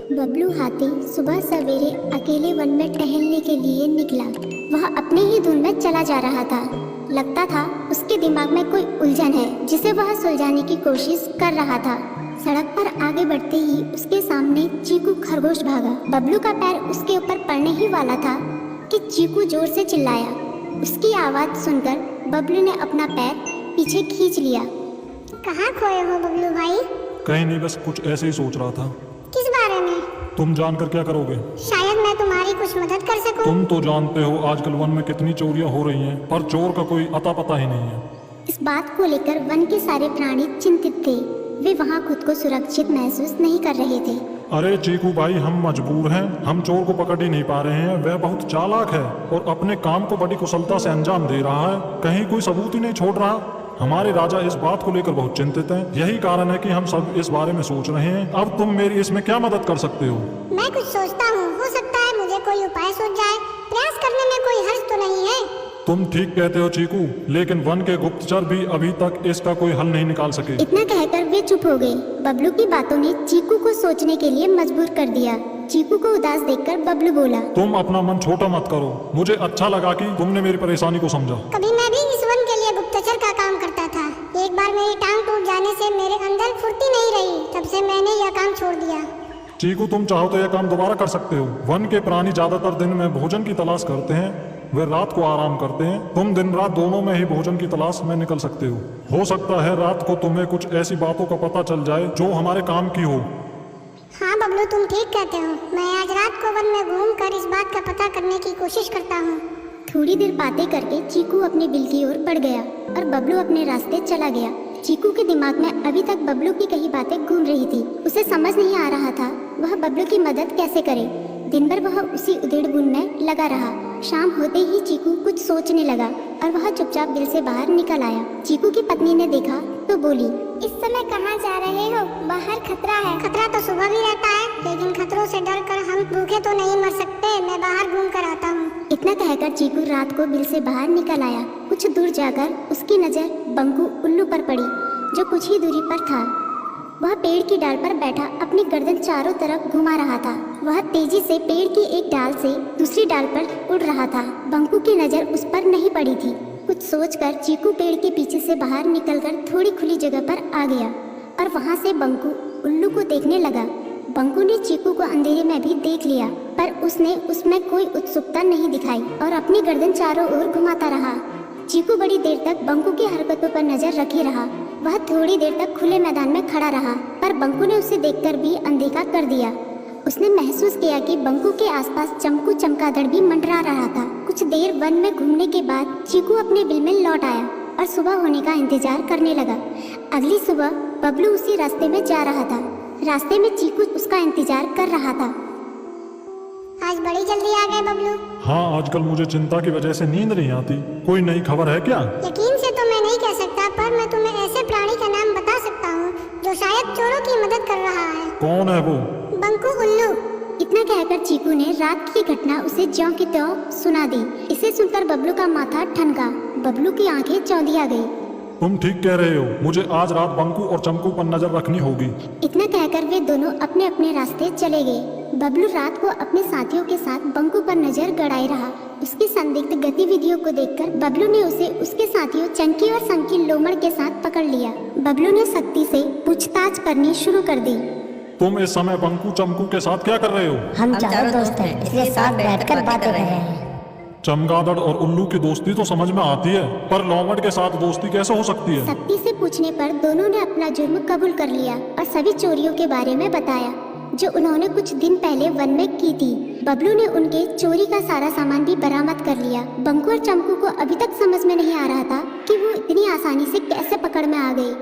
बबलू हाथी सुबह सवेरे अकेले वन में टहलने के लिए निकला। वह अपने ही धुन में चला जा रहा था। लगता था उसके दिमाग में कोई उलझन है जिसे वह सुलझाने की कोशिश कर रहा था। सड़क पर आगे बढ़ते ही उसके सामने चीकू खरगोश भागा। बबलू का पैर उसके ऊपर पड़ने ही वाला था कि चीकू जोर से चिल्लाया। उसकी आवाज सुनकर बबलू ने अपना पैर पीछे खींच लिया। कहाँ खोए हो बबलू भाई? कहीं नहीं, बस कुछ ऐसे ही सोच रहा था। किस बारे में? तुम जानकर क्या करोगे? शायद मैं तुम्हारी कुछ मदद कर सकूं। तुम तो जानते हो आजकल वन में कितनी चोरियां हो रही हैं, पर चोर का कोई अता पता ही नहीं है। इस बात को लेकर वन के सारे प्राणी चिंतित थे। वे वहाँ खुद को सुरक्षित महसूस नहीं कर रहे थे। अरे चीकू भाई, हम मजबूर हैं। हम चोर को पकड़ ही नहीं पा रहे हैं। वह बहुत चालाक है और अपने काम को बड़ी कुशलता से अंजाम दे रहा है। कहीं कोई सबूत ही नहीं छोड़ रहा। हमारे राजा इस बात को लेकर बहुत चिंतित हैं। यही कारण है कि हम सब इस बारे में सोच रहे हैं। अब तुम मेरी इसमें क्या मदद कर सकते हो? मैं कुछ सोचता हूँ, हो सकता है मुझे कोई उपाय सूझ जाए। प्रयास करने में कोई हर्ज तो नहीं है। तुम ठीक कहते हो चीकू, लेकिन वन के गुप्तचर भी अभी तक इसका कोई हल नहीं निकाल सके। इतना कहकर वे चुप हो गए। बबलू की बातों ने चीकू को सोचने के लिए मजबूर कर दिया। चीकू को उदास देखकर बबलू बोला, तुम अपना मन छोटा मत करो। मुझे अच्छा लगा कि तुमने मेरी परेशानी को समझा। कभी मैं भी इस वन के लिए गुप्तचर का काम करता था। एक बार मेरी टांग टूट जाने से मेरे अंदर फुर्ती नहीं रही। तब से मैंने यह काम छोड़ दिया। चीकू, तुम चाहो तो यह काम दोबारा कर सकते हो। वन के प्राणी ज्यादातर दिन में भोजन की तलाश करते हैं, वे रात को आराम करते हैं। तुम दिन रात दोनों में ही भोजन की तलाश में निकल सकते हो सकता है रात को तुम्हें कुछ ऐसी बातों का पता चल जाए जो हमारे काम की हो। हाँ बबलू, तुम ठीक कहते हो। मैं आज रात को वन में घूम कर इस बात का पता करने की कोशिश करता हूँ। थोड़ी देर बातें करके चीकू अपने बिल की ओर बढ़ गया और बबलू अपने रास्ते चला गया। चीकू के दिमाग में अभी तक बबलू की कई बातें घूम रही थी। उसे समझ नहीं आ रहा था वह बबलू की मदद कैसे करे। दिन भर वह उसी उधेड़-बुन में लगा रहा। शाम होते ही चीकू कुछ सोचने लगा और वह चुपचाप बिल से बाहर निकल आया। चीकू की पत्नी ने देखा तो बोली, इस समय कहाँ जा रहे हो? बाहर खतरा है। खतरा तो सुबह भी रहता है, लेकिन खतरों से डरकर हम भूखे तो नहीं मर सकते। मैं बाहर घूम कर आता हूँ। इतना कहकर चीकू रात को बिल से बाहर निकल आया। कुछ दूर जाकर उसकी नजर बंकू उल्लू पर पड़ी, जो कुछ ही दूरी पर था। वह पेड़ की डाल पर बैठा अपनी गर्दन चारों तरफ घुमा रहा था। वह तेजी से पेड़ की एक डाल से दूसरी डाल पर उड़ रहा था। बंकू की नजर उस पर नहीं पड़ी थी। कुछ सोचकर चीकू पेड़ के पीछे से बाहर निकलकर थोड़ी खुली जगह पर आ गया और वहां से बंकू उल्लू को देखने लगा। बंकू ने चीकू को अंधेरे में भी देख लिया, पर उसने उसमें कोई उत्सुकता नहीं दिखाई और अपनी गर्दन चारों ओर घुमाता रहा। चीकू बड़ी देर तक बंकू की हरकतों पर नजर रखे रहा। वह थोड़ी देर तक खुले मैदान में खड़ा रहा, पर बंकू ने उसे देखकर भी अनदेखा कर दिया। उसने महसूस किया कि बंकू के आसपास चमकू चमगादड़ भी मंडरा रहा था। कुछ देर वन में घूमने के बाद चीकू अपने बिल में लौट आया और सुबह होने का इंतजार करने लगा। अगली सुबह बबलू उसी रास्ते में जा रहा था। रास्ते में चीकू उसका इंतजार कर रहा था। आज बड़ी जल्दी आ गए बबलू। हाँ, आजकल मुझे चिंता की वजह से नींद नहीं आती। कोई नई खबर है क्या? यकीन से तो मैं नहीं कह सकता, पर मैं तुम्हें ऐसे प्राणी का नाम बता सकता हूँ जो शायद चोरों की मदद कर रहा है। कौन है वो? बंकू उल्लू। इतना कहकर चीकू ने रात की घटना उसे ज्यों की त्यों सुना दी। इसे सुनकर बबलू का माथा ठनका। बबलू की आंखें चौंधिया गई। तुम ठीक कह रहे हो। मुझे आज रात बंकू और चमकू पर नजर रखनी होगी। इतना कहकर वे दोनों अपने अपने रास्ते चले गए। बबलू रात को अपने साथियों के साथ बंकू पर नजर गड़ाए रहा। उसकी संदिग्ध गतिविधियों को देखकर बबलू ने उसे उसके साथियों चंकी और संकी लोमड़ के साथ पकड़ लिया। बबलू ने सख्ती से पूछताछ करनी शुरू कर दी। तुम इस समय बंकू चमकू के साथ क्या कर रहे हो? हम चारों दोस्त हैं, इसलिए साथ बैठकर बातें कर रहे हैं। चमगादड़ और उल्लू की दोस्ती तो समझ में आती है, पर लोमड़ के साथ दोस्ती कैसे हो सकती है? सख्ती से पूछने पर दोनों ने अपना जुर्म कबूल कर लिया और सभी चोरियों के बारे में बताया जो उन्होंने कुछ दिन पहले वन में की थी। बबलू ने उनके चोरी का सारा सामान भी बरामद कर लिया। बंकू और चमकू को अभी तक समझ में नहीं आ रहा था कि वो इतनी आसानी से कैसे पकड़ में आ गए।